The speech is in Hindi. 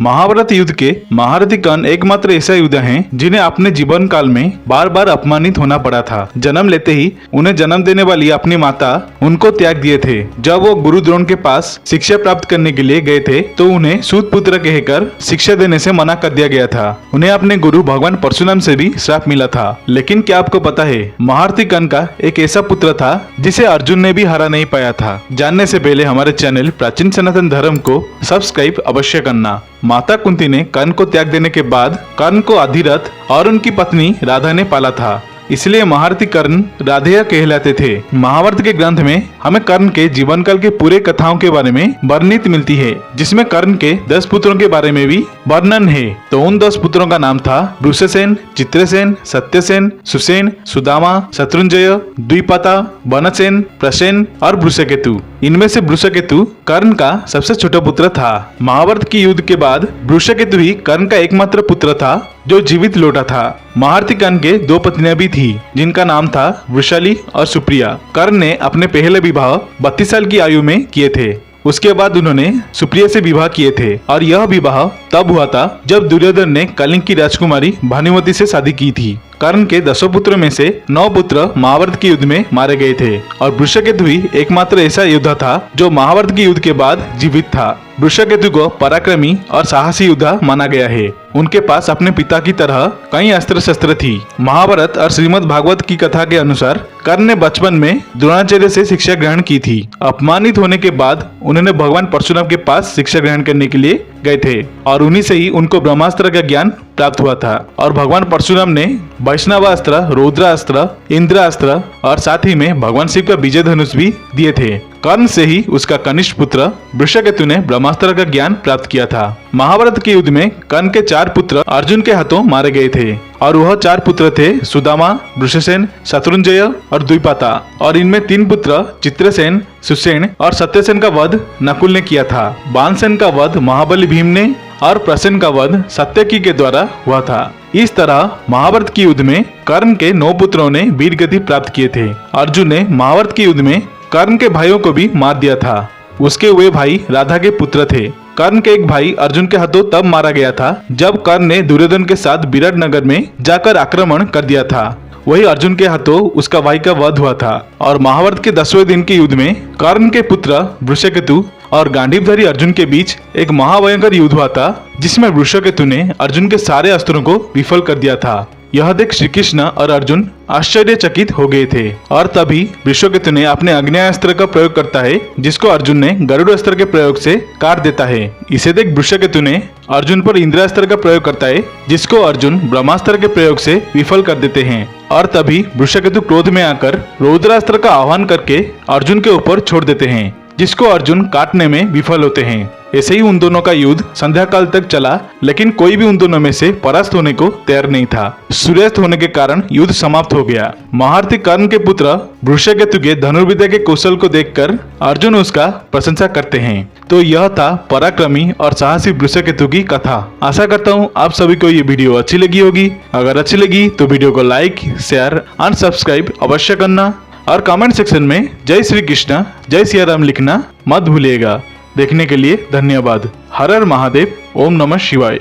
महाभारत युद्ध के महारथी कर्ण एकमात्र ऐसा योद्धा हैं जिन्हें अपने जीवन काल में बार बार अपमानित होना पड़ा था। जन्म लेते ही उन्हें जन्म देने वाली अपनी माता उनको त्याग दिए थे। जब वो गुरु द्रोण के पास शिक्षा प्राप्त करने के लिए गए थे तो उन्हें सूत पुत्र कहकर शिक्षा देने से मना कर दिया गया था। उन्हें अपने गुरु भगवान परशुराम से भी श्राप मिला था। लेकिन क्या आपको पता है, महारथी कर्ण का एक ऐसा पुत्र था जिसे अर्जुन ने भी हरा नहीं पाया था। जानने से पहले हमारे चैनल प्राचीन सनातन धर्म को सब्सक्राइब अवश्य करना। माता कुंती ने कर्ण को त्याग देने के बाद कर्ण को अधिरथ और उनकी पत्नी राधा ने पाला था, इसलिए महारथी कर्ण राधेय कहलाते थे। महाभारत के ग्रंथ में हमें कर्ण के जीवन काल के पूरे कथाओं के बारे में वर्णित मिलती है, जिसमें कर्ण के 10 पुत्रों के बारे में भी वर्णन है। तो उन 10 पुत्रों का नाम था वृषसेन, चित्रसेन, सत्यसेन, सुसेन, सुदामा, शत्रुंजय, द्विपता, वनसेन, प्रसेन और वृषकेतु। इनमें से वृषकेतु कर्ण का सबसे छोटा पुत्र था। महाभारत के युद्ध के बाद वृषकेतु ही कर्ण का एकमात्र पुत्र था जो जीवित लौटा था। महारथी कर्ण के 2 पत्नियां भी थी जिनका नाम था वृषाली और सुप्रिया। कर्ण ने अपने पहले विवाह 32 साल की आयु में किए थे। उसके बाद उन्होंने सुप्रिया से विवाह किए थे और यह विवाह तब हुआ था जब दुर्योधन ने कलिंग की राजकुमारी भानुमति से शादी की थी। कर्ण के 10 पुत्रों में से 9 पुत्र महाभारत के युद्ध में मारे गए थे और वृषकेतु ही एकमात्र ऐसा योद्धा था जो महाभारत के युद्ध के बाद जीवित था। वृषकेतु को पराक्रमी और साहसी योद्धा माना गया है। उनके पास अपने पिता की तरह कई अस्त्र शस्त्र थी। महाभारत और श्रीमद् भागवत की कथा के अनुसार कर्ण ने बचपन में द्रोणाचार्य से शिक्षा ग्रहण की थी। अपमानित होने के बाद उन्होंने भगवान परशुराम के पास शिक्षा ग्रहण करने के लिए गए थे और उन्हीं से ही उनको ब्रह्मास्त्र का ज्ञान प्राप्त हुआ था। और भगवान परशुराम ने वैष्णवास्त्र, रुद्रास्त्र, इंद्रास्त्र और साथ ही में भगवान शिव का विजय धनुष भी दिए थे। कर्ण से ही उसका कनिष्ठ पुत्र वृषकेतु ने ब्रह्मास्त्र का ज्ञान प्राप्त किया था। महाभारत के युद्ध में कर्ण के 4 पुत्र अर्जुन के हाथों मारे गए थे और वह 4 पुत्र थे सुदामा, वृषसेन, शत्रुंजय और द्विपता। और इनमें 3 पुत्र चित्रसेन, सुसेन और सत्यसेन का वध नकुल ने किया था। बाणसेन का वध महाबली भीम ने और प्रसेन का वध सत्यकी के द्वारा हुआ था। इस तरह महाभारत के युद्ध में कर्ण के 9 पुत्रों ने वीर गति प्राप्त किए थे। अर्जुन ने महाभारत के युद्ध में कर्ण के भाइयों को भी मार दिया था। उसके वे भाई राधा के पुत्र थे। कर्ण के एक भाई अर्जुन के हाथों तब मारा गया था जब कर्ण ने दुर्योधन के साथ विराट नगर में जाकर आक्रमण कर दिया था। वही अर्जुन के हाथों उसका भाई का वध हुआ था। और महाभारत के 10वें दिन के युद्ध में कर्ण के पुत्र वृषकेतु और गांडीवधारी अर्जुन के बीच एक महाभयंकर युद्ध हुआ था, जिसमें वृषकेतु ने अर्जुन के सारे अस्त्रों को विफल कर दिया था। यह देख श्री कृष्ण और अर्जुन आश्चर्यचकित हो गए थे और तभी वृषकेतु ने अपने अग्नेयास्त्र का प्रयोग करता है, जिसको अर्जुन ने गरुड़ अस्त्र के प्रयोग से काट देता है। इसे देख वृषकेतु ने अर्जुन पर इंद्रास्त्र का प्रयोग करता है, जिसको अर्जुन ब्रह्मास्त्र के प्रयोग से विफल कर देते हैं। और तभी वृषकेतु क्रोध में आकर रुद्रास्त्र का आह्वान करके अर्जुन के ऊपर छोड़ देते हैं, जिसको अर्जुन काटने में विफल होते हैं। ऐसे ही उन दोनों का युद्ध संध्या काल तक चला, लेकिन कोई भी उन दोनों में से परास्त होने को तैयार नहीं था। सूर्यास्त होने के कारण युद्ध समाप्त हो गया। महारथी कर्ण के पुत्र वृषकेतु के धनुर्विद्या के कौशल को देखकर अर्जुन उसका प्रशंसा करते हैं। तो यह था पराक्रमी और साहसी वृषकेतु की कथा। आशा करता हूँ आप सभी को ये वीडियो अच्छी लगी होगी। अगर अच्छी लगी तो वीडियो को लाइक, शेयर और सब्सक्राइब अवश्य करना और कमेंट सेक्शन में जय श्री कृष्ण, जय सिया राम लिखना मत भूलिएगा। देखने के लिए धन्यवाद। हर हर महादेव। ओम नमः शिवाय।